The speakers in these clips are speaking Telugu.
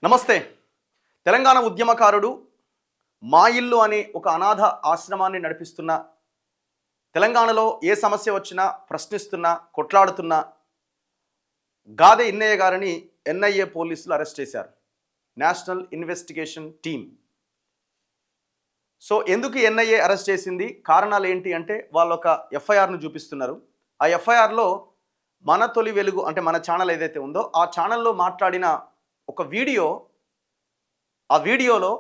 నమస్తే. తెలంగాణ ఉద్యమకారుడు మా ఇల్లు అనే ఒక అనాథ ఆశ్రమాన్ని నడిపిస్తున్న, తెలంగాణలో ఏ సమస్య వచ్చినా ప్రశ్నిస్తున్న, కొట్లాడుతున్న గాదె ఇన్నయ్య గారిని ఎన్ఐఏ పోలీసులు అరెస్ట్ చేశారు. National investigation team. సో ఎందుకు ఎన్ఐఏ అరెస్ట్ చేసింది, కారణాలు ఏంటి అంటే వాళ్ళు ఒక ఎఫ్ఐఆర్ను చూపిస్తున్నారు. ఆ ఎఫ్ఐఆర్లో మన తొలి వెలుగు అంటే మన ఛానల్ ఏదైతే ఉందో ఆ ఛానల్లో మాట్లాడిన ఒక వీడియో, ఆ వీడియోలో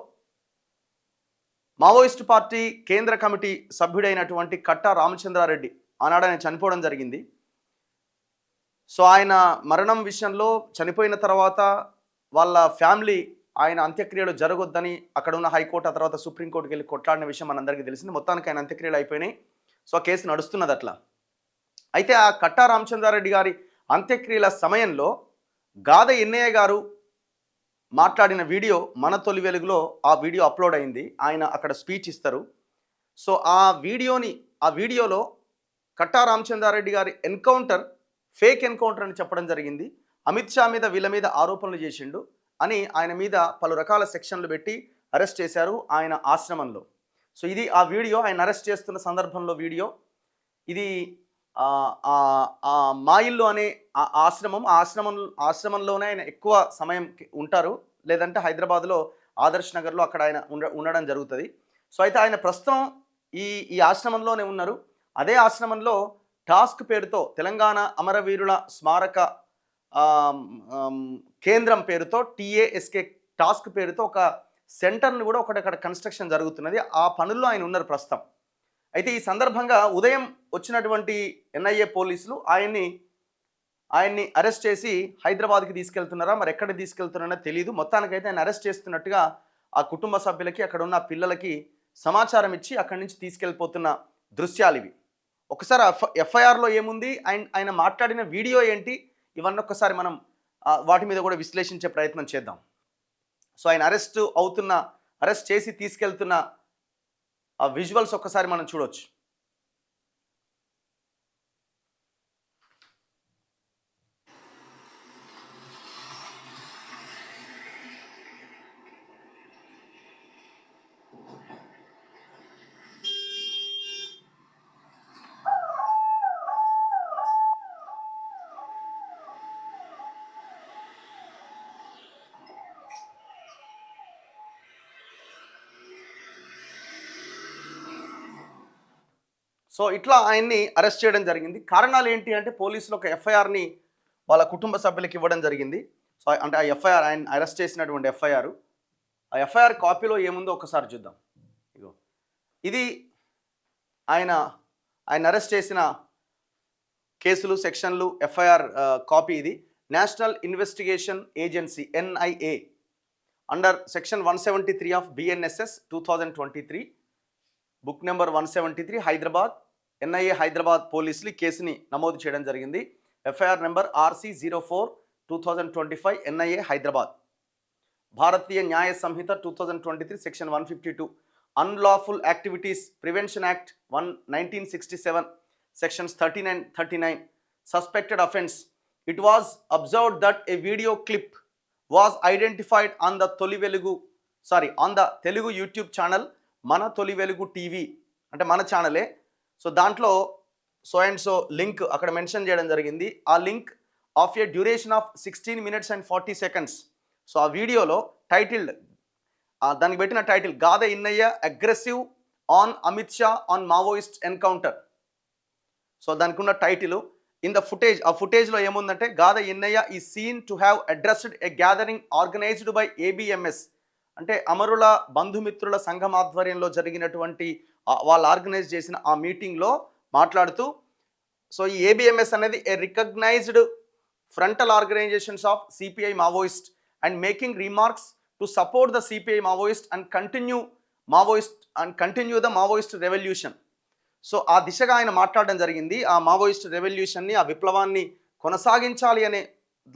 మావోయిస్టు పార్టీ కేంద్ర కమిటీ సభ్యుడైనటువంటి కట్టా రామచంద్రారెడ్డి ఆనాడు ఆయన చనిపోవడం జరిగింది. సో ఆయన మరణం విషయంలో చనిపోయిన తర్వాత వాళ్ళ ఫ్యామిలీ ఆయన అంత్యక్రియలు జరగొద్దని అక్కడ ఉన్న హైకోర్టు ఆ తర్వాత సుప్రీంకోర్టుకి వెళ్ళి కొట్లాడిన విషయం మనందరికీ తెలిసింది. మొత్తానికి ఆయన అంత్యక్రియలు అయిపోయినాయి. సో ఆ కేసు నడుస్తున్నది అట్లా. అయితే ఆ కట్టా రామచంద్రారెడ్డి గారి అంత్యక్రియల సమయంలో గాదె ఎన్నయ్య గారు మాట్లాడిన వీడియో మన తొలి వెలుగులో ఆ వీడియో అప్లోడ్ అయింది. ఆయన అక్కడ స్పీచ్ ఇస్తారు. సో ఆ వీడియోలో కట్టా రామచంద్రారెడ్డి గారి ఎన్కౌంటర్ ఫేక్ ఎన్కౌంటర్ అని చెప్పడం జరిగింది. అమిత్ షా మీద వీళ్ళ మీద ఆరోపణలు చేసిండు అని ఆయన మీద పలు రకాల సెక్షన్లు పెట్టి అరెస్ట్ చేశారు ఆయన ఆశ్రమంలో. సో ఇది ఆ వీడియో, ఆయన అరెస్ట్ చేస్తున్న సందర్భంలో వీడియో ఇది. మా ఇల్లు అనే ఆశ్రమంలోనే ఆయన ఎక్కువ సమయం ఉంటారు. లేదంటే హైదరాబాద్లో ఆదర్శ్ నగర్లో అక్కడ ఆయన ఉండడం జరుగుతుంది. సో అయితే ఆయన ప్రస్తుతం ఈ ఆశ్రమంలోనే ఉన్నారు. అదే ఆశ్రమంలో టాస్క్ పేరుతో తెలంగాణ అమరవీరుల స్మారక కేంద్రం పేరుతో TASK టాస్క్ పేరుతో ఒక సెంటర్ని కూడా అక్కడ కన్స్ట్రక్షన్ జరుగుతున్నది. ఆ పనుల్లో ఆయన ఉన్నారు ప్రస్తుతం. అయితే ఈ సందర్భంగా ఉదయం వచ్చినటువంటి ఎన్ఐఏ పోలీసులు ఆయన్ని అరెస్ట్ చేసి హైదరాబాద్కి తీసుకెళ్తున్నారా, మరి ఎక్కడ తీసుకెళ్తున్నారో తెలియదు. మొత్తానికైతే ఆయన అరెస్ట్ చేస్తున్నట్టుగా ఆ కుటుంబ సభ్యులకి అక్కడ ఉన్న పిల్లలకి సమాచారం ఇచ్చి అక్కడి నుంచి తీసుకెళ్ళిపోతున్న దృశ్యాలు ఇవి. ఒకసారి ఎఫ్ఐఆర్లో ఏముంది, ఆయన మాట్లాడిన వీడియో ఏంటి, ఇవన్నీ ఒక్కసారి మనం వాటి మీద కూడా విశ్లేషించే ప్రయత్నం చేద్దాం. సో ఆయన అరెస్ట్ చేసి తీసుకెళ్తున్న ఆ విజువల్స్ ఒక్కసారి మనం చూడొచ్చు. సో ఇట్లా ఆయన్ని అరెస్ట్ చేయడం జరిగింది. కారణాలు ఏంటి అంటే పోలీసులు ఒక ఎఫ్ఐఆర్ని వాళ్ళ కుటుంబ సభ్యులకి ఇవ్వడం జరిగింది. సో అంటే ఆ ఎఫ్ఐఆర్, ఆయన అరెస్ట్ చేసినటువంటి ఎఫ్ఐఆర్, ఆ ఎఫ్ఐఆర్ కాపీలో ఏముందో ఒకసారి చూద్దాం. ఇగో ఇది ఆయన అరెస్ట్ చేసిన కేసులు, సెక్షన్లు, ఎఫ్ఐఆర్ కాపీ. ఇది national investigation agency NIA under section 173 of BNSS 2023, book number 173, Hyderabad. NIA Hyderabad పోలీసులు కేసుని నమోదు చేయడం జరిగింది. FIR number RC04/2025 NIA Hyderabad. Bharatiya Nyaya Sanhita 2023 section 152, unlawful activities prevention act 1967 sections 39 suspected offence. It was observed that a video clip was identified on the Telugu YouTube channel మన తొలి వెలుగు టీవీ, అంటే మన ఛానలే. సో దాంట్లో సో అండ్ సో లింక్ అక్కడ మెన్షన్ చేయడం జరిగింది. ఆ link of A duration of 16 minutes and 40 seconds. So ఆ వీడియోలో టైటిల్డ్, దానికి పెట్టిన title Gade Innaiah aggressive on Amit Shah on Maoist encounter. So దానికి ఉన్న టైటిల్ ఇన్ ద ఫుటేజ్. ఆ ఫుటేజ్లో ఏముందంటే Gade Innaiah is seen to have addressed a gathering organised by ABMS, అంటే అమరుల బంధుమిత్రుల సంఘం ఆధ్వర్యంలో జరిగినటువంటి వాళ్ళు ఆర్గనైజ్ చేసిన ఆ మీటింగ్లో మాట్లాడుతూ, సో ఈ ABMS అనేది a recognised frontal organisations of CPI Maoist and making remarks to support the CPI Maoist and continue the Maoist revolution. So ఆ దిశగా ఆయన మాట్లాడడం జరిగింది. ఆ మావోయిస్ట్ రెవల్యూషన్ని, ఆ విప్లవాన్ని కొనసాగించాలి అనే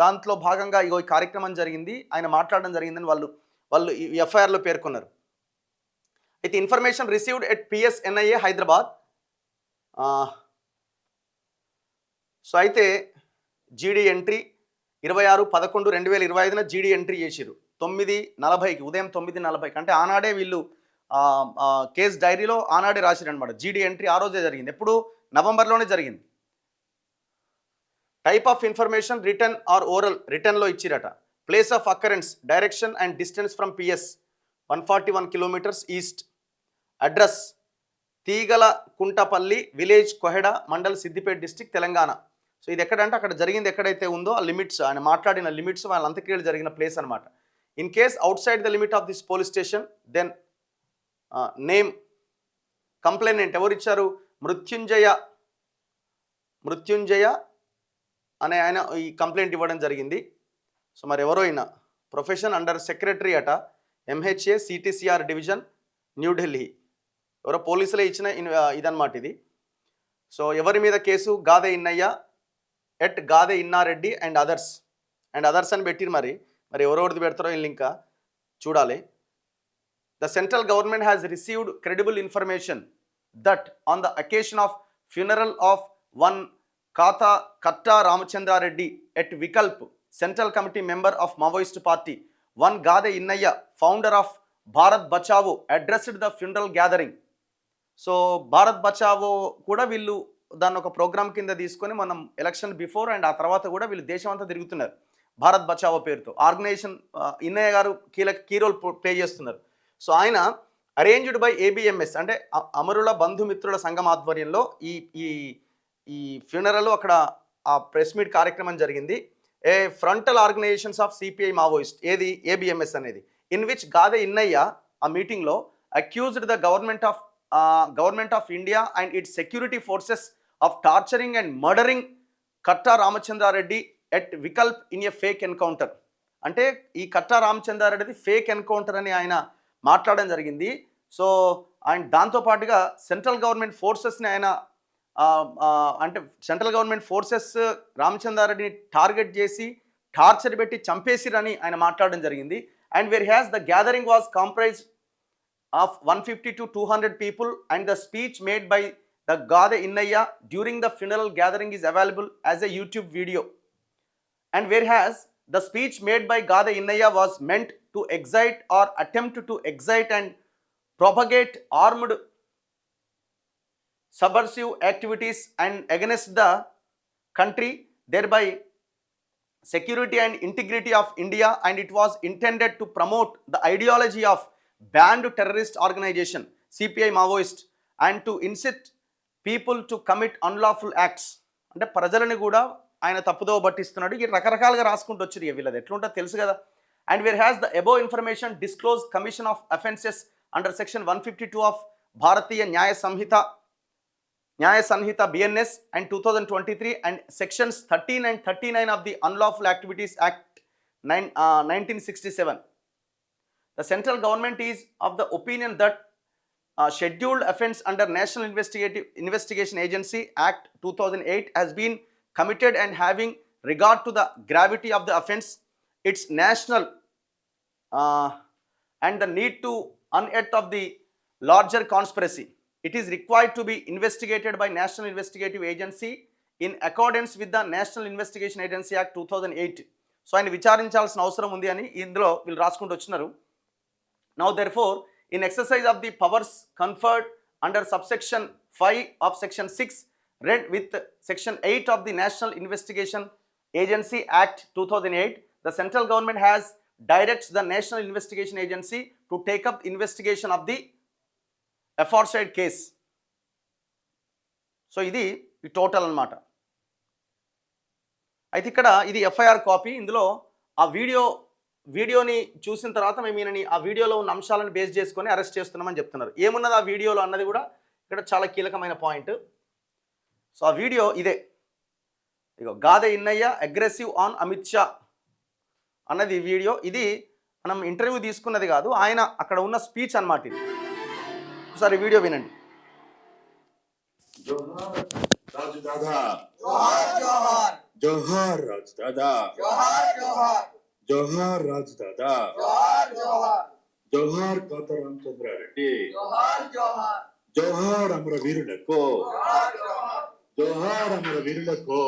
దాంట్లో భాగంగా ఈ కార్యక్రమం జరిగింది, ఆయన మాట్లాడడం జరిగిందని వాళ్ళు ఈ ఎఫ్ఐఆర్లో పేర్కొన్నారు. అయితే information received at PS NIA Hyderabad. So అయితే GD ఎంట్రీ 26/11/2025 GD ఎంట్రీ చేసిరు. 9:40కి, ఉదయం 9:40కి, అంటే ఆనాడే వీళ్ళు కేస్ డైరీలో ఆనాడే రాసిరనమాట. జీడీ ఎంట్రీ ఆ రోజే జరిగింది. ఎప్పుడు? నవంబర్లోనే జరిగింది. Type of information return or oral, రిటర్న్లో ఇచ్చిరట. Place of occurrence, direction and distance from PS 141 kilometres east. Address Theegala Kuntapalli village, Koheda mandal, Siddipet district, Telangana. So ఇది ఎక్కడంటే అక్కడ జరిగింది ఎక్కడైతే ఉందో ఆ లిమిట్స్, ఆయన మాట్లాడిన లిమిట్స్, వాళ్ళ అంత్యక్రియలు జరిగిన ప్లేస్ అనమాట. In case outside the limit of this police station then name complainant ఎవరు ఇచ్చారు? మృత్యుంజయ అనే ఆయన ఈ కంప్లైంట్ ఇవ్వడం జరిగింది. సో మరి ఎవరో అయినా ప్రొఫెషన్ అండర్ సెక్రటరీ అట, ఎంహెచ్ఏ సిటీసీఆర్ డివిజన్, న్యూఢిల్లీ. ఎవరో పోలీసులే ఇచ్చిన ఇదన్నమాట ఇది. సో ఎవరి మీద case? Gade Innaiah at Gade Inna Reddy and others అని పెట్టిరు. మరి ఎవరెవరిది పెడతారో వీళ్ళు ఇంకా చూడాలి. The central government has received credible information that on the occasion of funeral of one Katta Ramachandra Reddy at Vikalp, Central Committee member of Maoist Party, one Gade Innaya, founder of Bharat Bachavo, addressed the funeral gathering. So Bharat Bachavo kuda వీళ్ళు దాన్ని ఒక ప్రోగ్రామ్ కింద తీసుకొని మనం ఎలక్షన్ బిఫోర్ అండ్ ఆ తర్వాత కూడా వీళ్ళు దేశం అంతా తిరుగుతున్నారు భారత్ బచావో పేరుతో. ఆర్గనైజేషన్ ఇన్నయ్య గారు కీ రోల్ ప్లే చేస్తున్నారు. సో ఆయన అరేంజ్డ్ బై ఏబిఎంఎస్, అంటే అమరుల బంధుమిత్రుల సంఘం ఆధ్వర్యంలో ఈ ఫ్యూనరల్ అక్కడ ఆ ప్రెస్ మీట్ కార్యక్రమం జరిగింది. A frontal organisations of CPI Maoist, ఏది? ఏబిఎంఎస్ అనేది. ఇన్ విచ్ గాదె ఇన్నయ్య ఆ మీటింగ్లో accused the government of India and its security forces of torturing and murdering Katta Ramachandra Reddy at Vikalp in a fake encounter. అంటే ఈ కట్టా రామచంద్రారెడ్డిది ఫేక్ ఎన్కౌంటర్ అని ఆయన మాట్లాడడం జరిగింది. సో అండ్ దాంతోపాటుగా సెంట్రల్ గవర్నమెంట్ ఫోర్సెస్ని ఆయన అంటే సెంట్రల్ గవర్నమెంట్ ఫోర్సెస్ రామచంద్రారెడ్డిని టార్గెట్ చేసి టార్చర్ పెట్టి చంపేసిరని ఆయన మాట్లాడడం జరిగింది. And whereas the gathering was comprise of 150 to 200 people and the speech made by the Gade Innaya during the funeral gathering is available as a YouTube video. And whereas the speech made by Gade Innaya was meant to excite or attempt to excite and propagate armed subversive activities and against the country, thereby security and integrity of India, and it was intended to promote the ideology of banned terrorist organization CPI Maoist and to incite people to commit unlawful acts. అంటే ప్రజలని కూడా ఆయన తప్పుదో పట్టిస్తున్నాడు. ఈ రకరకాలుగా రాసుకుంటూ వచ్చారు. వీళ్ళది ఎట్లుంటో తెలుసు కదా. And whereas the above information disclose commission of offences under section 152 of Bharatiya Nyaya Sanhita BNS and 2023 and sections 13 and 39 of the unlawful activities act 1967. The central government is of the opinion that scheduled offence under National Investigation Agency Act 2008 has been committed and having regard to the gravity of the offence, its national and the need to unearth of the larger conspiracy, it is required to be investigated by National Investigative Agency in accordance with the National Investigation Agency Act 2008. So ఆయన విచారించాల్సిన అవసరం ఉంది అని ఇందులో వీళ్ళు రాసుకుంటూ వచ్చినారు. Now therefore, in exercise of the powers conferred under subsection 5 of section 6 read with section 8 of the National Investigation Agency Act 2008, the central government has directs the National Investigation Agency to take up investigation of the aforesaid case. So ఇది టోటల్ అన్నమాట. అయితే ఇక్కడ ఇది FIR కాపీ. ఇందులో ఆ వీడియోని చూసిన తర్వాత మేము ఈయనని ఆ వీడియోలో ఉన్న అంశాలను బేస్ చేసుకొని అరెస్ట్ చేస్తున్నామని చెప్తున్నారు. ఏమున్నది ఆ వీడియోలో అన్నది కూడా ఇక్కడ చాలా కీలకమైన పాయింట్. సో ఆ వీడియో ఇదే. ఇగో గాదె ఇన్నయ్య అగ్రెసివ్ ఆన్ అమిత్ షా అన్నది వీడియో. ఇది మనం ఇంటర్వ్యూ తీసుకున్నది కాదు, ఆయన అక్కడ ఉన్న స్పీచ్ అన్నమాట ఇది. ఒకసారి వీడియో వినండి. జోహార్ రాజు దాదా, జోహార్ రాజు దాదా, జోహార్ రాజు దాదా, జోహార్ కోత రామచంద్రారెడ్డి, జోహార్ అమర వీరులకు, జోహార్ అమర వీరులకు.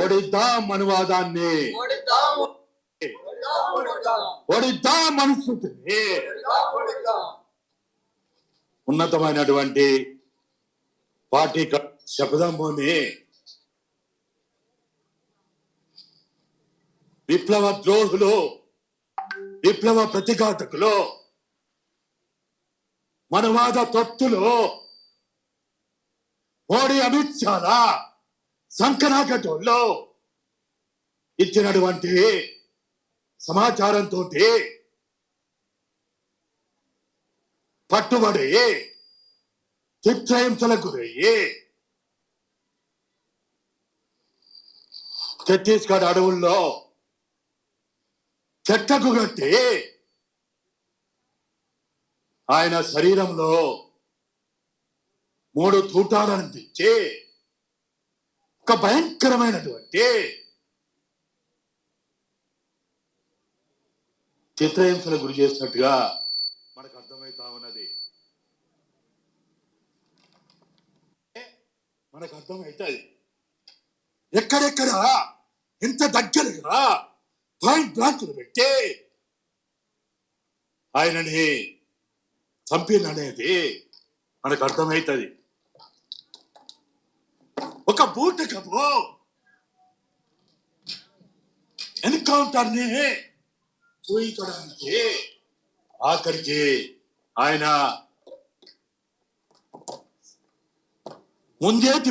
ఓడిద్దాం అనువాదాన్ని, ఒడిద్దాం అనుకుంటుంది. ఉన్నతమైనటువంటి పార్టీ శపథంలోని విప్లవ ద్రోహులు, విప్లవ ప్రతిఘాతకులు, మనవాద తొత్తులు మోడీ అమిత్ షాల సంకనాకటోళ్ళు ఇచ్చినటువంటి సమాచారంతో పట్టుబడి చిత్రహింసలకు గురయ్యి ఛత్తీస్గఢ్ అడవుల్లో చెట్టకు కట్టి ఆయన శరీరంలో 3 తూటాలను తెచ్చి ఒక భయంకరమైనటువంటి చిత్రహింసలకు గురి చేసినట్టుగా మనకు అర్థమవుతా ఉన్నది. మనకు అర్థమవుతుంది ఎక్కడెక్కడ ఎంత దగ్గరగా పాయింట్ బ్లాంకులు పెట్టి ఆయనని చంపిననేది మనకు అర్థమవుతుంది. ఒక బూటకపు ఎన్కౌంటర్ ని చూయించడానికి ఆఖరికి ఆయన ముంజేతి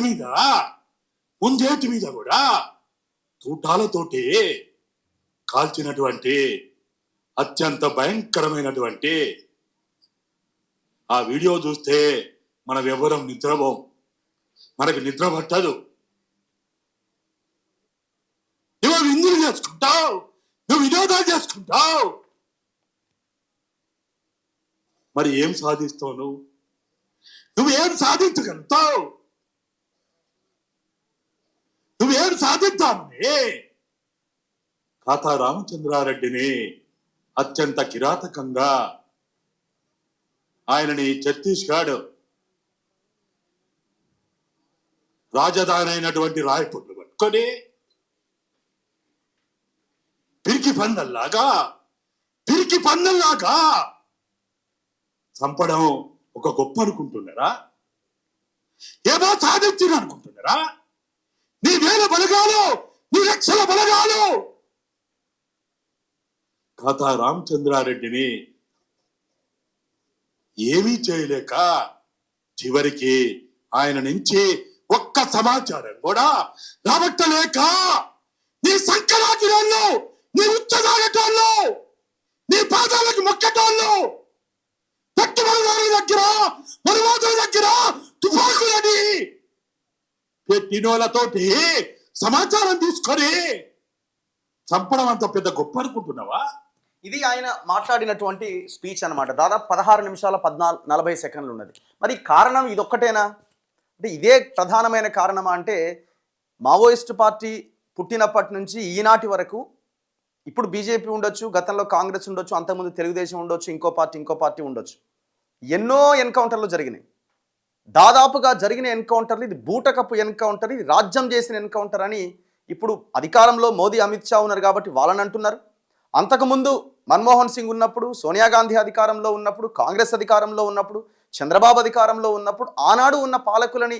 మీద కూడా తూటాలతోటి కాల్చినటువంటి అత్యంత భయంకరమైనటువంటి ఆ వీడియో చూస్తే మనం ఎవరం నిద్రపోం, మనకు నిద్ర పట్టదు. నువ్వు విందులు చేసుకుంటావు, నువ్వు వినోదాలు చేసుకుంటావు, మరి ఏం సాధిస్తావు? నువ్వేం సాధించగలుగుతావు? నువ్వేం సాధిద్దామని ఖాతా రామచంద్రారెడ్డిని అత్యంత కిరాతకంగా ఆయనని ఛత్తీస్గఢ్ రాజధాని అయినటువంటి రాయ్పూర్ను పట్టుకొని పిరికి పందల్లాగా చంపడం ఒక గొప్ప అనుకుంటున్నారా? ఏమో సాధించిన అనుకుంటున్నారా? నీ వేల బలగాలు, నీ లక్షల బలగాలు ఖాతా రామచంద్రారెడ్డిని ఏమీ చేయలేక చివరికి ఆయన నుంచి ఒక్క సమాచారం కూడా రాబట్టలేక నీ సంకరాకిరోళ్ళు, నీ ఉచ్చదాగటోళ్ళు, నీ పాదాలకు మొక్కటోళ్ళు పెట్టుబడిదారుల దగ్గర, మరువాదుల దగ్గర తుపాకులని పెట్టినోళ్ళతోటి సమాచారం తీసుకొని చంపడం అంత పెద్ద గొప్ప అనుకుంటున్నావా? ఇది ఆయన మాట్లాడినటువంటి స్పీచ్ అన్నమాట. దాదాపు 16 నిమిషాల 40 సెకండ్లు ఉన్నది. మరి కారణం ఇదొక్కటేనా? అంటే ఇదే ప్రధానమైన కారణమా అంటే, మావోయిస్ట్ పార్టీ పుట్టినప్పటి నుంచి ఈనాటి వరకు, ఇప్పుడు బీజేపీ ఉండొచ్చు, గతంలో కాంగ్రెస్ ఉండొచ్చు, అంతకుముందు తెలుగుదేశం ఉండొచ్చు, ఇంకో పార్టీ ఉండొచ్చు, ఎన్నో ఎన్కౌంటర్లు జరిగినాయి. దాదాపుగా జరిగిన ఎన్కౌంటర్లు ఇది బూటకపు ఎన్కౌంటర్, ఇది రాజ్యం చేసిన ఎన్కౌంటర్ అని ఇప్పుడు అధికారంలో మోదీ, అమిత్ షా ఉన్నారు కాబట్టి వాళ్ళని అంటున్నారు. అంతకుముందు మన్మోహన్ సింగ్ ఉన్నప్పుడు, సోనియా గాంధీ అధికారంలో ఉన్నప్పుడు, కాంగ్రెస్ అధికారంలో ఉన్నప్పుడు, చంద్రబాబు అధికారంలో ఉన్నప్పుడు ఆనాడు ఉన్న పాలకులని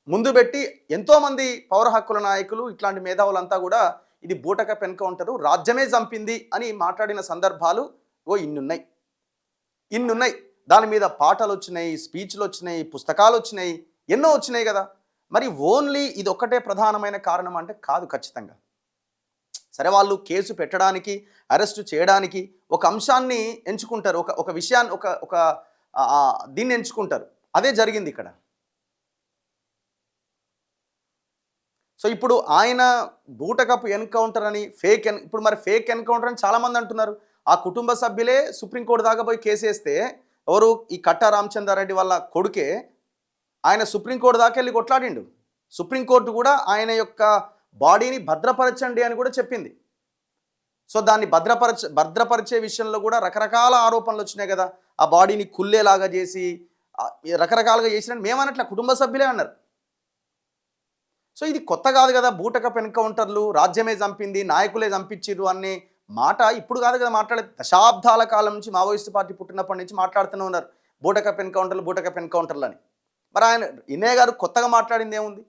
ముందు పెట్టి ఎంతోమంది పౌర హక్కుల నాయకులు, ఇట్లాంటి మేధావులంతా కూడా ఇది బూటకపు ఎన్కౌంటరు, రాజ్యమే చంపింది అని మాట్లాడిన సందర్భాలు ఇన్నున్నాయి. దాని మీద పాటలు వచ్చినాయి, స్పీచ్లు వచ్చినాయి, పుస్తకాలు వచ్చినాయి, ఎన్నో వచ్చినాయి కదా. మరి ఓన్లీ ఇది ఒక్కటే ప్రధానమైన కారణం అంటే కాదు ఖచ్చితంగా. సరే, వాళ్ళు కేసు పెట్టడానికి, అరెస్టు చేయడానికి ఒక అంశాన్ని ఎంచుకుంటారు, ఒక విషయాన్ని, ఒక దీన్ని ఎంచుకుంటారు. అదే జరిగింది ఇక్కడ. సో ఇప్పుడు ఆయన బూటకపు ఎన్కౌంటర్ అని ఇప్పుడు మరి ఫేక్ ఎన్కౌంటర్ అని చాలామంది అంటున్నారు. ఆ కుటుంబ సభ్యులే సుప్రీంకోర్టు దాకా పోయి కేసు వేస్తే, ఎవరు ఈ కట్టా రామచంద్రారెడ్డి వాళ్ళ కొడుకే ఆయన సుప్రీంకోర్టు దాకా వెళ్ళి కొట్లాడిండు. సుప్రీంకోర్టు కూడా ఆయన యొక్క బాడీని భద్రపరచండి అని కూడా చెప్పింది. సో దాన్ని భద్రపరిచే విషయంలో కూడా రకరకాల ఆరోపణలు వచ్చినాయి కదా. ఆ బాడీని కుల్లేలాగా చేసి రకరకాలుగా చేసినట్టు మేమన్నట్ల కుటుంబ సభ్యులే అన్నారు. సో ఇది కొత్త కాదు కదా, బూటకపు ఎన్కౌంటర్లు, రాజ్యమే చంపింది, నాయకులే చంపించిర్రు అనే మాట ఇప్పుడు కాదు కదా మాట్లాడే, దశాబ్దాల కాలం నుంచి మావోయిస్ట్ పార్టీ పుట్టినప్పటి నుంచి మాట్లాడుతూనే ఉన్నారు బూటకప్ ఎన్కౌంటర్లు అని. మరి ఆయన ఇన్నయ్య గారు కొత్తగా మాట్లాడింది ఏముంది?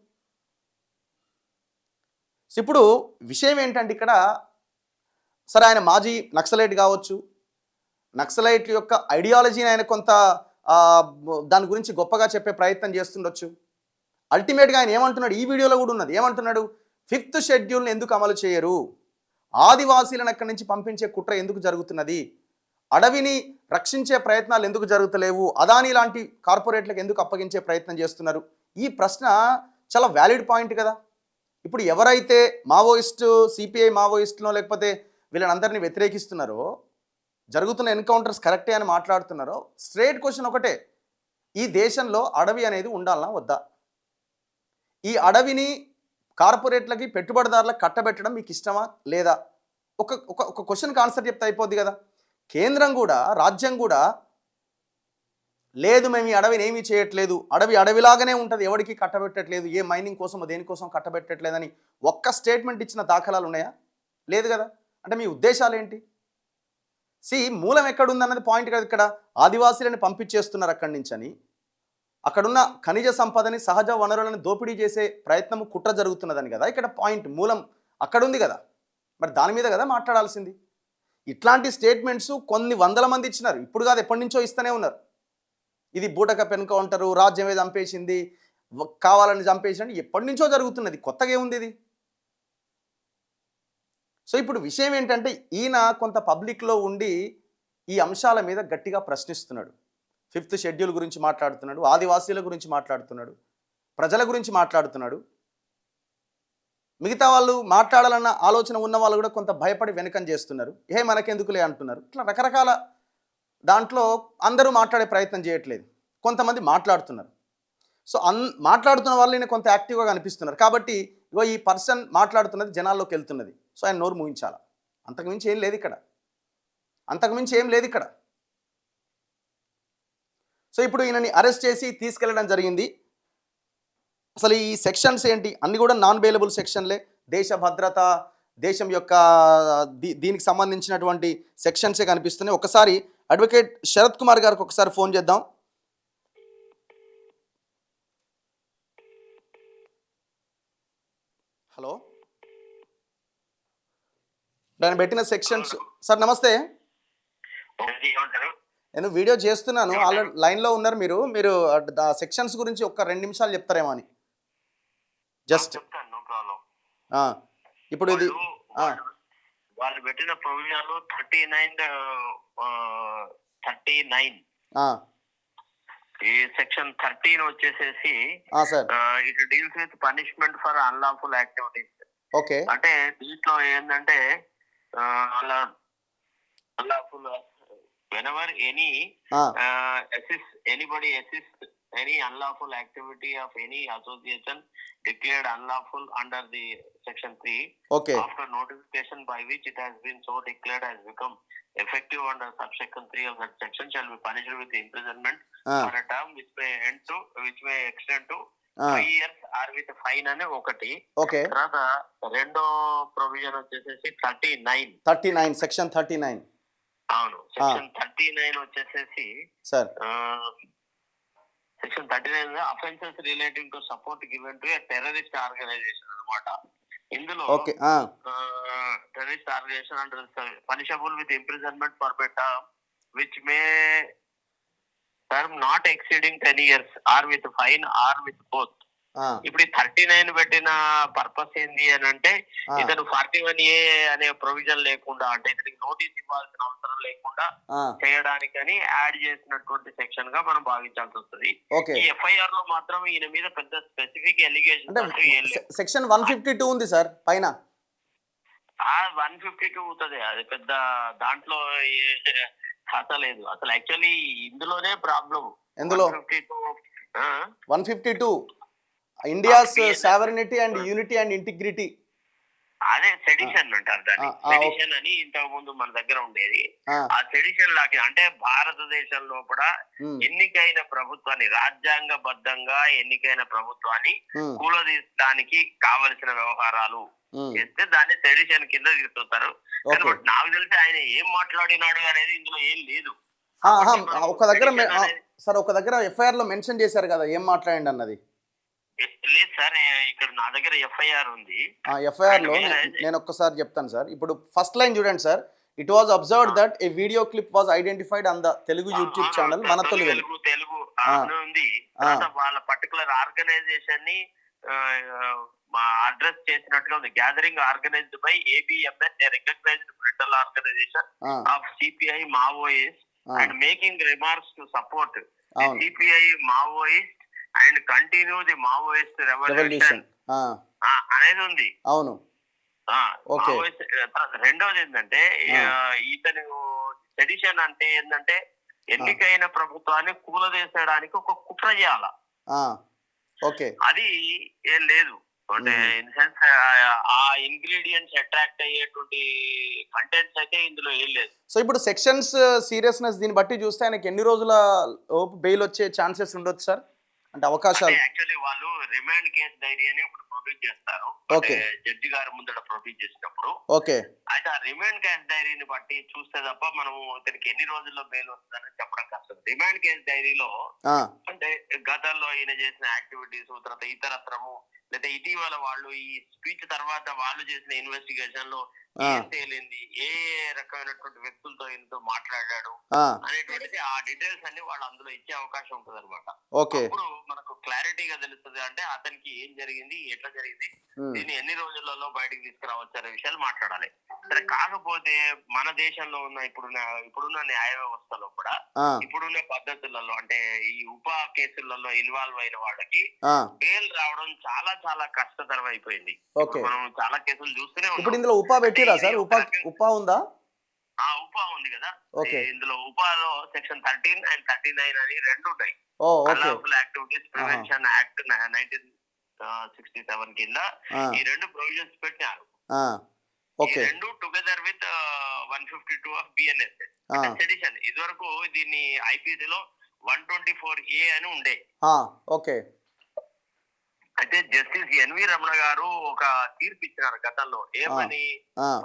ఇప్పుడు విషయం ఏంటంటే ఇక్కడ సరే ఆయన మాజీ నక్సలైట్ కావచ్చు, నక్సలైట్ యొక్క ఐడియాలజీని ఆయన కొంత దాని గురించి గొప్పగా చెప్పే ప్రయత్నం చేస్తుండొచ్చు. అల్టిమేట్గా ఆయన ఏమంటున్నాడు, ఈ వీడియోలో కూడా ఉన్నది, ఏమంటున్నాడు, 5th షెడ్యూల్ని ఎందుకు అమలు చేయరు, ఆదివాసీలను అక్కడి నుంచి పంపించే కుట్ర ఎందుకు జరుగుతున్నది, అడవిని రక్షించే ప్రయత్నాలు ఎందుకు జరుగుతలేవు, అదానీ లాంటి కార్పొరేట్లకు ఎందుకు అప్పగించే ప్రయత్నం చేస్తున్నారు? ఈ ప్రశ్న చాలా వ్యాలిడ్ పాయింట్ కదా. ఇప్పుడు ఎవరైతే మావోయిస్టు, సిపిఐ మావోయిస్టులో లేకపోతే వీళ్ళనందరినీ వ్యతిరేకిస్తున్నారో, జరుగుతున్న ఎన్కౌంటర్స్ కరెక్టే అని మాట్లాడుతున్నారో, స్ట్రేట్ క్వశ్చన్ ఒకటే, ఈ దేశంలో అడవి అనేది ఉండాలనా వద్దా? ఈ అడవిని కార్పొరేట్లకి పెట్టుబడిదారులకు కట్టబెట్టడం మీకు ఇష్టమా లేదా? ఒక క్వశ్చన్కి ఆన్సర్ చెప్తే అయిపోద్ది కదా. కేంద్రం కూడా, రాజ్యం కూడా లేదు మేము ఈ అడవిని ఏమీ చేయట్లేదు, అడవి అడవిలాగానే ఉంటుంది, ఎవరికి కట్టబెట్టట్లేదు, ఏ మైనింగ్ కోసం దేనికోసం కట్టబెట్టట్లేదని ఒక్క స్టేట్మెంట్ ఇచ్చిన దాఖలాలు ఉన్నాయా? లేదు కదా. అంటే మీ ఉద్దేశాలు ఏంటి? మూలం ఎక్కడుందన్నది పాయింట్ కదా. ఇక్కడ ఆదివాసీలను పంపించేస్తున్నారు అక్కడి నుంచి అని, అక్కడున్న ఖనిజ సంపదని, సహజ వనరులను దోపిడీ చేసే ప్రయత్నము, కుట్ర జరుగుతున్నదని కదా ఇక్కడ పాయింట్. మూలం అక్కడుంది కదా, మరి దాని మీద కదా మాట్లాడాల్సింది. ఇట్లాంటి స్టేట్మెంట్స్ కొన్ని వందల మంది ఇచ్చినారు, ఇప్పుడు కాదు ఎప్పటి నుంచో ఇస్తూనే ఉన్నారు. ఇది బూటకప్ ఎన్కౌంటరు, రాజ్యమే చంపేసింది, కావాలని చంపేసింది, ఎప్పటి నుంచో జరుగుతున్నది, కొత్తగా ఏముంది ఇది? సో ఇప్పుడు విషయం ఏంటంటే ఈయన కొంత పబ్లిక్లో ఉండి ఈ అంశాల మీద గట్టిగా ప్రశ్నిస్తున్నాడు. 5th షెడ్యూల్ గురించి మాట్లాడుతున్నాడు, ఆదివాసీల గురించి మాట్లాడుతున్నాడు, ప్రజల గురించి మాట్లాడుతున్నాడు. మిగతా వాళ్ళు మాట్లాడాలన్న ఆలోచన ఉన్న వాళ్ళు కూడా కొంత భయపడి వెనకం చేస్తున్నారు, మనకెందుకులే అంటున్నారు. ఇట్లా రకరకాల దాంట్లో అందరూ మాట్లాడే ప్రయత్నం చేయట్లేదు, కొంతమంది మాట్లాడుతున్నారు. సో మాట్లాడుతున్న వాళ్ళు కొంత యాక్టివ్గా కనిపిస్తున్నారు కాబట్టి ఈ పర్సన్ మాట్లాడుతున్నది జనాల్లోకి వెళ్తున్నది. సో ఆయన నోరు ముగించాలి, అంతకుమించి ఏం లేదు ఇక్కడ. సో ఇప్పుడు ఈయనని అరెస్ట్ చేసి తీసుకెళ్లడం జరిగింది. అసలు ఈ సెక్షన్స్ ఏంటి? అన్ని కూడా నాన్ బెయిలబుల్ సెక్షన్లే. దేశ భద్రత, దేశం యొక్క దీనికి సంబంధించినటువంటి సెక్షన్సే కనిపిస్తున్నాయి. ఒకసారి అడ్వకేట్ శరత్ కుమార్ గారికి ఒకసారి ఫోన్ చేద్దాం. హలో, నేను పెట్టిన సెక్షన్స్. సార్ నమస్తే, నేను వీడియో చేస్తున్నాను, ఆల్రెడీ లైన్లో ఉన్నారు మీరు సెక్షన్స్ గురించి ఒక 2 నిమిషాలు చెప్తారేమో అని. జస్ట్ ఇప్పుడు ఇది వాళ్ళు పెట్టిన ప్రొవిజన్ 39 ఈ సెక్షన్ 13 వచ్చేసేసి it deals with punishment for unlawful activities. Okay, అంటే దీంట్లో ఏంటంటే unlawful whenever anybody assists any unlawful activity of any association declared unlawful under the section 3, okay, after notification by which it has been so declared has become effective under subsection 3 of that section shall be punished with imprisonment for a term which may extend to 3 years or with fine అనే ఒకటి. ఓకే, తర్వాత రెండో ప్రొవిజన్ వచ్చేసి 39 సెక్షన్ 39. అవును, సెక్షన్ 39 వచ్చేసేసి sir section 39 offences relating to support given to a terrorist organisation అన్నమాట. ఇందులో terrorist organisation and punishable with imprisonment for a term which may term not exceeding 10 years or with fine or with both. ఇప్పుడు 39 పెట్టిన పర్పస్ ఏంది అని అంటే ఇతను 41A అనే ప్రొవిజన్ లేకుండా, అంటే ఇతనికి నోటీస్ ఇవ్వాల్సిన అవసరం లేకుండా చేయడానికని యాడ్ చేసినటువంటి సెక్షన్ గా మనం భావించాల్సి వస్తుంది. ఈ FIR లో మాత్రం ఈయన మీద పెద్ద స్పెసిఫిక్ ఎలిగేషన్ సెక్షన్ 152 ఉంది సార్ పైన. 152 అవుతుంది, అది పెద్ద దాంట్లో ఖాతా లేదు అసలు. యాక్చువల్లీ ఇందులోనే problem. 152 India's sovereignty and unity and integrity, అదే సెడిషన్ అంటారు దాన్ని. సెడిషన్ అని ఇంతకు ముందు మన దగ్గర ఉండేది. ఆ సెడిషన్ లాగా అంటే భారతదేశం లోపల ఎన్నికైన ప్రభుత్వాన్ని, రాజ్యాంగబద్ధంగా ఎన్నికైన ప్రభుత్వాన్ని కూలదీయడానికి కావలసిన వ్యవహారాలు చేస్తే దాన్ని సెడిషన్ కింద తీసుకొస్తారు. కానీ ఓకే. బట్ నాకు తెలిసి ఆయన ఏం మాట్లాడినాడు అనేది ఇందులో ఏం లేదు. ఒక దగ్గర సార్ ఒక దగ్గర ఎఫ్ఐఆర్ లో మెన్షన్ చేశారు కదా ఏం మాట్లాడండి అన్నది. లేదు సార్, ఇక్కడ నా దగ్గర ఎఫ్ఐఆర్ ఉంది. ఎఫ్ఐఆర్ లో నేను ఒక్కసారి చెప్తాను సార్. ఇప్పుడు ఫస్ట్ లైన్ చూడండి sir. It was observed that a video clip was identified on the Telugu YouTube channel మన తెలుగు ఉంది. వాళ్ళ పర్టికులర్ ఆర్గనైజేషన్ ని అడ్రస్ చేసినట్టుగా ఉంది. Gathering organised by ABMS, a recognised frontal organisation of CPI Maoist and making remarks to support CPI Maoist and continue the Maoist revolution అనేది ఉంది. అవును. రెండోది ఏంటంటే ఇతను సెడిషన్ అంటే ఏంటంటే ఎన్నికైన ప్రభుత్వాన్ని కూలదేసడానికి ఒక కుట్ర చేయాల. అది ఏం లేదు అంటే ఇన్ సెన్స్ ఆ ఇంగ్రీడియంట్స్ అట్రాక్ట్ అయ్యేటువంటి కంటెంట్స్ అయితే ఇందులో ఏం లేదు. సో ఇప్పుడు సెక్షన్స్ సీరియస్నెస్ దీన్ని బట్టి చూస్తే ఆయనకి ఎన్ని రోజుల బెయిల్ వచ్చే ఛాన్సెస్ ఉండొచ్చు సార్, అంటే అవకాశాలు? యాక్చువల్లీ వాళ్ళు రిమాండ్ కేసు డైరీ అని ఇప్పుడు ప్రొడ్యూస్ చేస్తారు. జడ్జి గారి ముందర ప్రొడ్యూస్ చేసినప్పుడు అయితే ఆ రిమాండ్ కేసు డైరీని బట్టి చూస్తే తప్ప మనం ఇతనికి ఎన్ని రోజుల్లో బెయిల్ వస్తుందని చెప్పడం కష్టం. రిమాండ్ కేసు డైరీలో అంటే గతంలో ఈయన చేసిన యాక్టివిటీస్, తర్వాత ఇతరత్రము లేదా ఇటీవల వాళ్ళు ఈ స్పీచ్ తర్వాత వాళ్ళు చేసిన ఇన్వెస్టిగేషన్ లో ఏం తేలింది, ఏ రకమైనటువంటి వ్యక్తులతో ఈయనతో మాట్లాడాడు అనేటువంటిది ఆ డీటెయిల్స్ అన్ని వాళ్ళు అందులో ఇచ్చే అవకాశం ఉంటుంది అనమాట. అప్పుడు మనకు క్లారిటీగా తెలుస్తుంది అంటే అతనికి ఏం జరిగింది, ఎట్లా జరిగింది, దీన్ని ఎన్ని రోజులలో బయటకు తీసుకురావచ్చు అనే విషయాలు మాట్లాడాలి. సరే, కాకపోతే మన దేశంలో ఉన్న ఇప్పుడున్న న్యాయ వ్యవస్థలో కూడా ఇప్పుడున్న పద్ధతులలో అంటే ఈ ఉప కేసులలో ఇన్వాల్వ్ అయిన వాళ్ళకి బెయిల్ రావడం చాలా చాలా కష్టతరం అయిపోయింది. మనం చాలా కేసులు చూస్తూనే ఉన్నాం. ఇప్పుడు ఇందులో ఉపా పెట్టిరా సార్? ఉపా ఉందా? ఉపా ఉంది కదా. ఇందులో ఉపాలో సెక్షన్ 13 and 39 అని రెండు ఉన్నాయి. యాక్టివిటీస్ ప్రివెన్షన్ యాక్ట్ 1967 కింద ఈ రెండు ప్రొవిజన్స్ పెట్టినారు. రెండు together with 152 of BNS sedition. ఇదివరకు దీన్ని IPC లో 124A అని ఉండే. అయితే జస్టిస్ NV రమణ గారు ఒక తీర్పు ఇచ్చినారు గతంలో. ఏమని?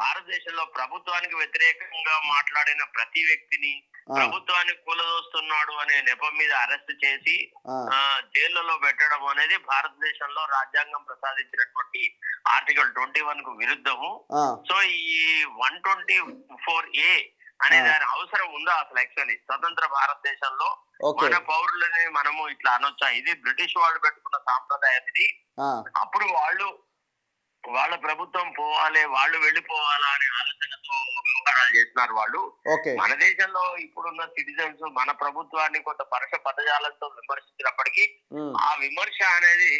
భారతదేశంలో ప్రభుత్వానికి వ్యతిరేకంగా మాట్లాడిన ప్రతి వ్యక్తిని ప్రభుత్వాన్ని కూలదోస్తున్నాడు అనే నెపం మీద అరెస్ట్ చేసి జైళ్లలో పెట్టడం అనేది భారతదేశంలో రాజ్యాంగం ప్రసాదించినటువంటి ఆర్టికల్ 21 కు విరుద్ధము. సో ఈ 124A అనే దాని అవసరం ఉందా అసలు? యాక్చువల్లీ స్వతంత్ర భారతదేశంలో మన పౌరులని మనము ఇట్లా అనొచ్చా? ఇది బ్రిటిష్ వాళ్ళు పెట్టుకున్న సాంప్రదాయం ఇది. అప్పుడు వాళ్ళ ప్రభుత్వం పోవాలి, వాళ్ళు వెళ్ళిపోవాలా అనే ఆలోచనతో వ్యవహారాలు చేస్తున్నారు వాళ్ళు. మన దేశంలో ఇప్పుడున్న సిటిజన్స్ మన ప్రభుత్వాన్ని కొంత పరుష పదజాలంతో విమర్శించినప్పటికీ ఆ విమర్శ అనేది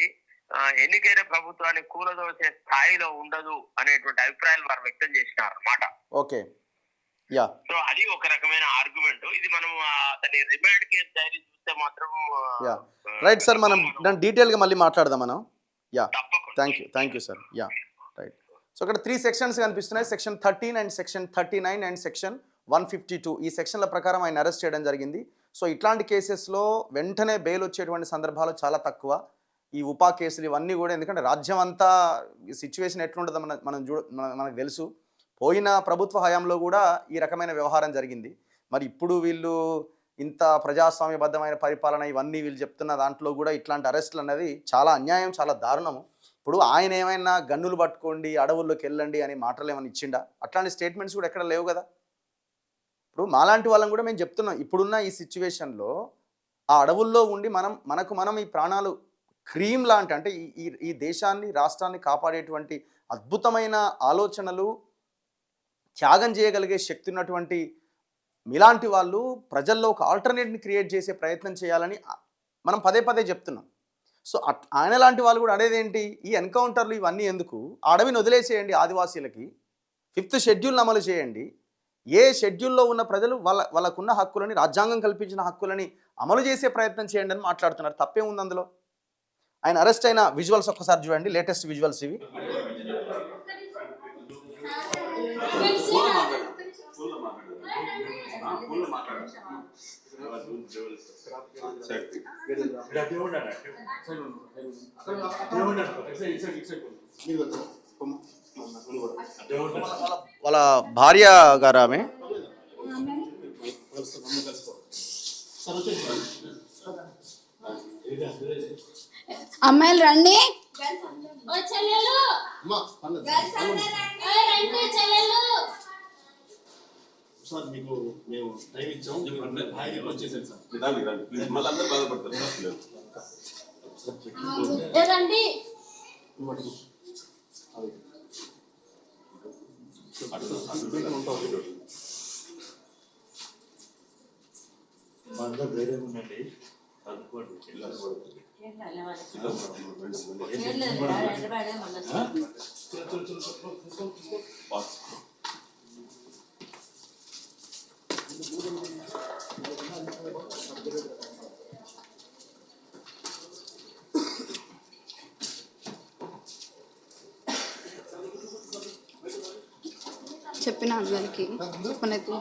ఎన్నికైన ప్రభుత్వాన్ని కూలదోసే స్థాయిలో ఉండదు అనేటువంటి అభిప్రాయాలు వారు వ్యక్తం చేసినారు అన్నమాట. సో అది ఒక రకమైన ఆర్గ్యుమెంట్. ఇది మనం అతని రిమాండ్ కేసు డైరీ చూస్తే మాత్రం రైట్ సార్, మనం డీటెయిల్ గా మళ్ళీ మాట్లాడదాం మనం. Thank you sir. Right. So ఇక్కడ 3 సెక్షన్స్ కనిపిస్తున్నాయి. Section 13 and section 39 and section 152. ఈ సెక్షన్ల ప్రకారం ఆయన అరెస్ట్ చేయడం జరిగింది. సో ఇట్లాంటి కేసెస్లో వెంటనే బెయిల్ వచ్చేటువంటి సందర్భాలు చాలా తక్కువ. ఈ ఉపా కేసులు ఇవన్నీ కూడా, ఎందుకంటే రాజ్యం అంతా సిచ్యువేషన్ ఎట్లుంటుందో మనకు తెలుసు. పోయిన ప్రభుత్వ హయాంలో కూడా ఈ రకమైన వ్యవహారం జరిగింది. మరి ఇప్పుడు వీళ్ళు ఇంత ప్రజాస్వామ్యబద్ధమైన పరిపాలన ఇవన్నీ వీళ్ళు చెప్తున్న దాంట్లో కూడా ఇట్లాంటి అరెస్టులు అనేది చాలా అన్యాయం, చాలా దారుణము. ఇప్పుడు ఆయన ఏమైనా గన్నులు పట్టుకోండి, అడవుల్లోకి వెళ్ళండి అని మాటలు ఏమైనా ఇచ్చిండా? అట్లాంటి స్టేట్మెంట్స్ కూడా ఎక్కడ లేవు కదా. ఇప్పుడు మాలాంటి వాళ్ళని కూడా మేము చెప్తున్నాం, ఇప్పుడున్న ఈ సిచ్యువేషన్లో ఆ అడవుల్లో ఉండి మనం ఈ ప్రాణాలు క్రీమ్ లాంటి, అంటే ఈ దేశాన్ని, రాష్ట్రాన్ని కాపాడేటువంటి అద్భుతమైన ఆలోచనలు, త్యాగం చేయగలిగే శక్తి ఉన్నటువంటి మీలాంటి వాళ్ళు ప్రజల్లో ఒక ఆల్టర్నేట్ని క్రియేట్ చేసే ప్రయత్నం చేయాలని మనం పదే పదే చెప్తున్నాం. సో ఆయన లాంటి వాళ్ళు కూడా అనేదేంటి, ఈ ఎన్కౌంటర్లు ఇవన్నీ ఎందుకు, అడవిని వదిలేసేయండి, ఆదివాసీలకి 5th షెడ్యూల్ని అమలు చేయండి, ఏ షెడ్యూల్లో ఉన్న ప్రజలు వాళ్ళకున్న హక్కులని, రాజ్యాంగం కల్పించిన హక్కులని అమలు చేసే ప్రయత్నం చేయండి అని మాట్లాడుతున్నారు. తప్పే ఉంది అందులో? ఆయన అరెస్ట్ అయిన విజువల్స్ ఒక్కసారి చూడండి, లేటెస్ట్ విజువల్స్ ఇవి. వాళ్ళ భార్య గారు ఆమె. అమ్మాయిలు రండి. సార్ మీకు మేము టైం ఇచ్చాం, వచ్చేసారు సార్. మళ్ళీ అందరూ బాధపడతారు. రండి. మా అందరూ ధైర్యం ఉండండి. చెప్పిన అందరికి చెప్పనైతే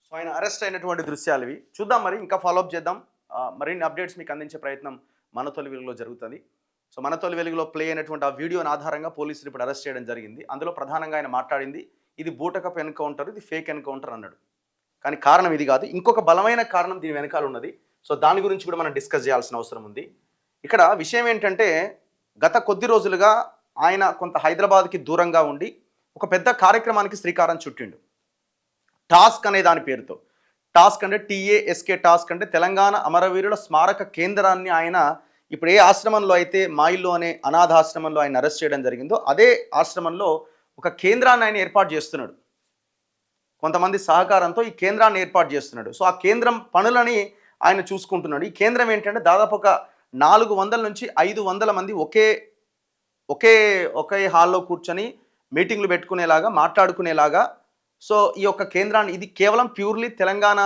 సో ఆయన అరెస్ట్ అయినటువంటి దృశ్యాలు ఇవి. చూద్దాం, మరి ఇంకా ఫాలోఅప్ చేద్దాం. మరిన్ని అప్డేట్స్ మీకు అందించే ప్రయత్నం మన తొలి వెలుగులో జరుగుతుంది. సో మన తొలి వెలుగులో ప్లే అయినటువంటి ఆ వీడియోని ఆధారంగా పోలీసులు ఇప్పుడు అరెస్ట్ చేయడం జరిగింది. అందులో ప్రధానంగా ఆయన మాట్లాడింది ఇది బూటకపు ఎన్కౌంటర్, ఇది ఫేక్ ఎన్కౌంటర్ అన్నాడు. కానీ కారణం ఇది కాదు, ఇంకొక బలమైన కారణం దీని వెనకాల ఉన్నది. సో దాని గురించి కూడా మనం డిస్కస్ చేయాల్సిన అవసరం ఉంది. ఇక్కడ విషయం ఏంటంటే, గత కొద్ది రోజులుగా ఆయన కొంత హైదరాబాద్కి దూరంగా ఉండి ఒక పెద్ద కార్యక్రమానికి శ్రీకారం చుట్టిండు. టాస్క్ అనే దాని పేరుతో. టాస్క్ అంటే TASK టాస్క్ అంటే తెలంగాణ అమరవీరుల స్మారక కేంద్రాన్ని ఆయన ఇప్పుడు ఏ ఆశ్రమంలో అయితే మాయిల్లో అనే అనాథాశ్రమంలో ఆయన అరెస్ట్ చేయడం జరిగిందో అదే ఆశ్రమంలో ఒక కేంద్రాన్ని ఆయన ఏర్పాటు చేస్తున్నాడు. కొంతమంది సహకారంతో ఈ కేంద్రాన్ని ఏర్పాటు చేస్తున్నాడు. సో ఆ కేంద్రం పనులని ఆయన చూసుకుంటున్నాడు. ఈ కేంద్రం ఏంటంటే దాదాపు ఒక 400 నుంచి 500 మంది ఒకే హాల్లో కూర్చొని మీటింగ్లు పెట్టుకునేలాగా, మాట్లాడుకునేలాగా. సో ఈ యొక్క కేంద్రాన్ని, ఇది కేవలం ప్యూర్లీ తెలంగాణ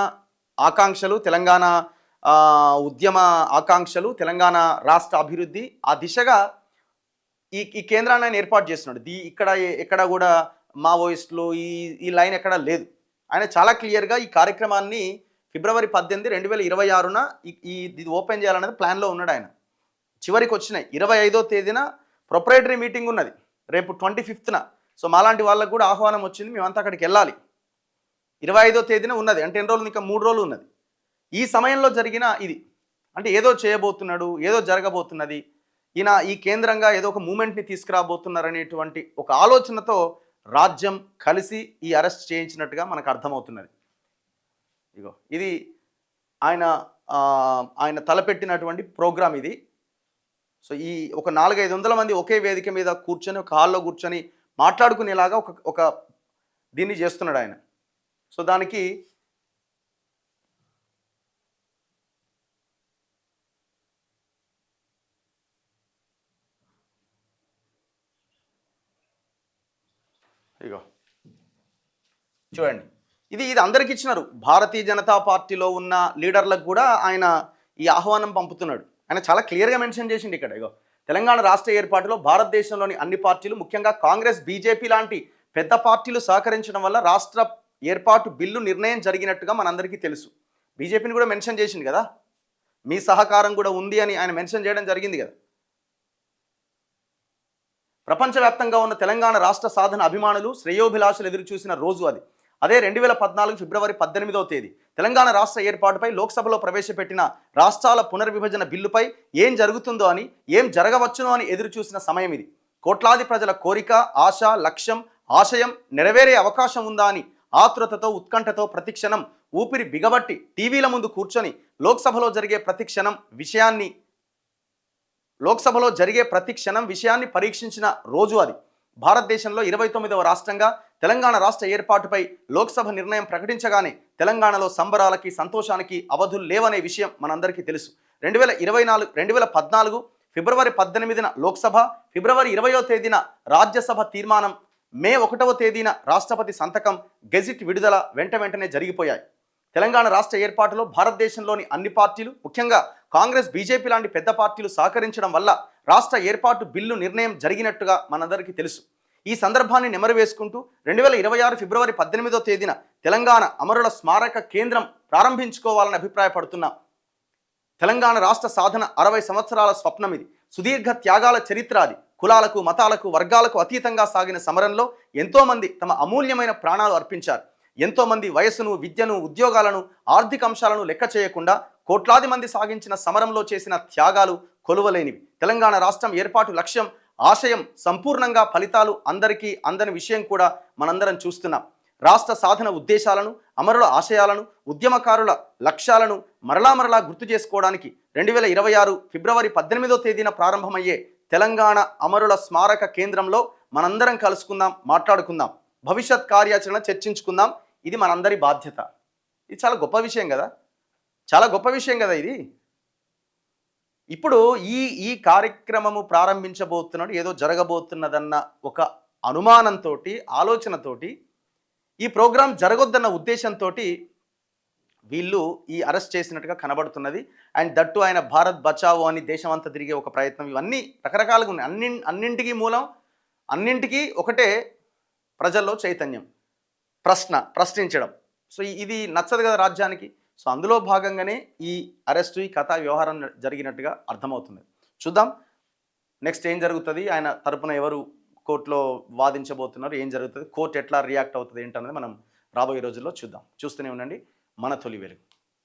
ఆకాంక్షలు, తెలంగాణ ఉద్యమ ఆకాంక్షలు, తెలంగాణ రాష్ట్ర అభివృద్ధి, ఆ దిశగా ఈ కేంద్రాన్ని ఆయన ఏర్పాటు చేస్తున్నాడు. ఎక్కడ కూడా మావోయిస్టులు ఈ లైన్ ఎక్కడ లేదు. ఆయన చాలా క్లియర్గా ఈ కార్యక్రమాన్ని ఫిబ్రవరి 18, 2026న ఇది ఓపెన్ చేయాలనేది ప్లాన్లో ఉన్నాడు ఆయన. చివరికి వచ్చినాయి. 25వ తేదీన ప్రొపరేటరీ మీటింగ్ ఉన్నది, రేపు 25న. సో మాలాంటి వాళ్ళకు కూడా ఆహ్వానం వచ్చింది, మేమంతా అక్కడికి వెళ్ళాలి. 25వ తేదీన ఉన్నది, అంటే ఎన్ని రోజులు, ఇంకా 3 రోజులు ఉన్నది. ఈ సమయంలో జరిగిన ఇది అంటే ఏదో చేయబోతున్నాడు, ఏదో జరగబోతున్నది, ఈయన ఈ కేంద్రంగా ఏదో ఒక మూమెంట్ని తీసుకురాబోతున్నారనేటువంటి ఒక ఆలోచనతో రాజ్యం కలిసి ఈ అరెస్ట్ చేయించినట్టుగా మనకు అర్థమవుతున్నది. ఇగో ఇది ఆయన తలపెట్టినటువంటి ప్రోగ్రామ్ ఇది. సో ఈ ఒక 400-500 మంది ఒకే వేదిక మీద కూర్చొని, ఒక హాల్లో కూర్చొని మాట్లాడుకునేలాగా ఒక దీన్ని చేస్తున్నాడు ఆయన. సో దానికి ఇగో చూడండి, ఇది అందరికి ఇచ్చినారు. భారతీయ జనతా పార్టీలో ఉన్న లీడర్లకు కూడా ఆయన ఈ ఆహ్వానం పంపుతున్నాడు. ఆయన చాలా క్లియర్గా మెన్షన్ చేసిండు ఇక్కడ. ఇగో తెలంగాణ రాష్ట్ర ఏర్పాటులో భారతదేశంలోని అన్ని పార్టీలు, ముఖ్యంగా కాంగ్రెస్, బీజేపీ లాంటి పెద్ద పార్టీలు సహకరించడం వల్ల రాష్ట్ర ఏర్పాటు బిల్లు నిర్ణయం జరిగినట్టుగా మనందరికీ తెలుసు. బీజేపీని కూడా మెన్షన్ చేసింది కదా, మీ సహకారం కూడా ఉంది అని ఆయన మెన్షన్ చేయడం జరిగింది కదా. ప్రపంచవ్యాప్తంగా ఉన్న తెలంగాణ రాష్ట్ర సాధన అభిమానులు, శ్రేయోభిలాషులు ఎదురు చూసిన రోజు అది. అదే 2014 ఫిబ్రవరి 18వ తేదీ తెలంగాణ రాష్ట్ర ఏర్పాటుపై లోక్సభలో ప్రవేశపెట్టిన రాష్ట్రాల పునర్విభజన బిల్లుపై ఏం జరుగుతుందో అని, ఏం జరగవచ్చునో అని ఎదురు చూసిన సమయం ఇది. కోట్లాది ప్రజల కోరిక, ఆశ, లక్ష్యం, ఆశయం నెరవేరే అవకాశం ఉందా అని ఆతృతతో, ఉత్కంఠతో ప్రతిక్షణం ఊపిరి బిగబట్టి టీవీల ముందు కూర్చొని లోక్సభలో జరిగే ప్రతి క్షణం విషయాన్ని పరీక్షించిన రోజు అది. భారతదేశంలో 29వ రాష్ట్రంగా తెలంగాణ రాష్ట్ర ఏర్పాటుపై లోక్సభ నిర్ణయం ప్రకటించగానే తెలంగాణలో సంబరాలకి, సంతోషానికి అవధులు లేవనే విషయం మనందరికీ తెలుసు. 2014 ఫిబ్రవరి 18న లోక్సభ, ఫిబ్రవరి 20వ తేదీన రాజ్యసభ తీర్మానం, మే 1వ తేదీన రాష్ట్రపతి సంతకం, గెజిట్ విడుదల వెంటనే జరిగిపోయాయి. తెలంగాణ రాష్ట్ర ఏర్పాటులో భారతదేశంలోని అన్ని పార్టీలు, ముఖ్యంగా కాంగ్రెస్, బీజేపీ లాంటి పెద్ద పార్టీలు సహకరించడం వల్ల రాష్ట్ర ఏర్పాటు బిల్లు నిర్ణయం జరిగినట్టుగా మనందరికీ తెలుసు. ఈ సందర్భాన్ని నెమరు వేసుకుంటూ 2026 ఫిబ్రవరి 18వ తేదీన తెలంగాణ అమరుల స్మారక కేంద్రం ప్రారంభించుకోవాలని అభిప్రాయపడుతున్నాం. తెలంగాణ రాష్ట్ర సాధన 60 సంవత్సరాల స్వప్నం ఇది. సుదీర్ఘ త్యాగాల చరిత్ర అది. కులాలకు, మతాలకు, వర్గాలకు అతీతంగా సాగిన సమరంలో ఎంతోమంది తమ అమూల్యమైన ప్రాణాలు అర్పించారు. ఎంతోమంది వయస్సును, విద్యను, ఉద్యోగాలను, ఆర్థిక అంశాలను లెక్క చేయకుండా కోట్లాది మంది సాగించిన సమరంలో చేసిన త్యాగాలు కొలువలేనివి. తెలంగాణ రాష్ట్రం ఏర్పాటు లక్ష్యం, ఆశయం సంపూర్ణంగా ఫలితాలు అందరికీ అందని విషయం కూడా మనందరం చూస్తున్నాం. రాష్ట్ర సాధన ఉద్దేశాలను, అమరుల ఆశయాలను, ఉద్యమకారుల లక్ష్యాలను మరలా గుర్తు చేసుకోవడానికి 2026 ఫిబ్రవరి 18వ తేదీన ప్రారంభమయ్యే తెలంగాణ అమరుల స్మారక కేంద్రంలో మనందరం కలుసుకుందాం, మాట్లాడుకుందాం, భవిష్యత్ కార్యాచరణ చర్చించుకుందాం. ఇది మనందరి బాధ్యత. ఇది చాలా గొప్ప విషయం కదా, చాలా గొప్ప విషయం కదా ఇది. ఇప్పుడు ఈ కార్యక్రమము ప్రారంభించబోతున్నాడు, ఏదో జరగబోతున్నదన్న ఒక అనుమానంతో, ఆలోచనతోటి, ఈ ప్రోగ్రాం జరగొద్దన్న ఉద్దేశంతో వీళ్ళు ఈ అరెస్ట్ చేసినట్టుగా కనబడుతున్నది. అండ్ దట్టు ఆయన భారత్ బచావో అని దేశం అంతా తిరిగే ఒక ప్రయత్నం, ఇవన్నీ రకరకాలుగా ఉన్నాయి. అన్నింటికీ మూలం, అన్నింటికీ ఒకటే, ప్రజల్లో చైతన్యం, ప్రశ్నించడం. సో ఇది నచ్చదు కదా రాజ్యానికి. సో అందులో భాగంగానే ఈ అరెస్టు, ఈ కథా వ్యవహారం జరిగినట్టుగా అర్థమవుతుంది. చూద్దాం నెక్స్ట్ ఏం జరుగుతుంది, ఆయన తరపున ఎవరు కోర్టులో వాదించబోతున్నారు, ఏం జరుగుతుంది, కోర్టు ఎట్లా రియాక్ట్ అవుతుంది ఏంటన్నది మనం రాబోయే రోజుల్లో చూద్దాం. చూస్తూనే ఉండండి మన తొలి వెలుగు.